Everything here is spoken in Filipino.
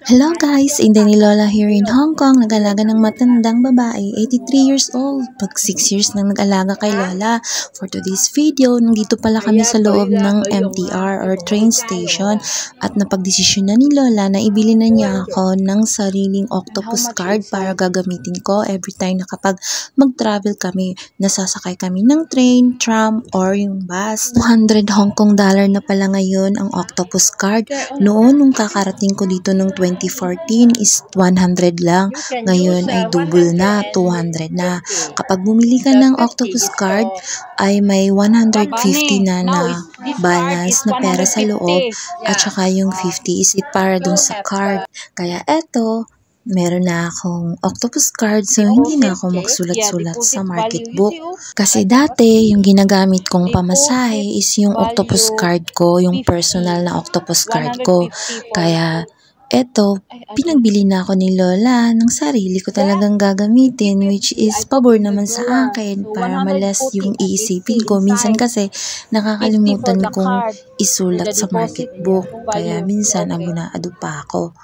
Hello guys, Inday ni Lola here in Hong Kong, nag-alaga ng matandang babae, 83 years old, pag 6 years nang nag-alaga kay Lola. For today's video, nandito pala kami sa loob ng MTR or train station at napagdesisyon na ni Lola na ibili na niya ako ng sariling octopus card para gagamitin ko every time na kapag mag-travel kami, nasasakay kami ng train, tram, or yung bus. 200 Hong Kong dollar na pala ngayon ang octopus card. Noon, nung kakarating ko dito nung 2014 is 100 lang. Ngayon ay double na, 200 na. Kapag bumili ka ng octopus card, ay may 150 na balance na pera sa loob at saka yung 50 is para dun sa card. Kaya eto, meron na akong octopus card so hindi na ako magsulat-sulat sa market book. Kasi dati, yung ginagamit kong pamasahe is yung octopus card ko, yung personal na octopus card ko. Kaya eto, pinagbili na ako ni Lola ng sarili ko talagang gagamitin, which is pabor naman sa akin para malas yung iisipin ko. Minsan kasi nakakalimutan kong isulat sa market book, kaya minsan abuna-ado pa ako.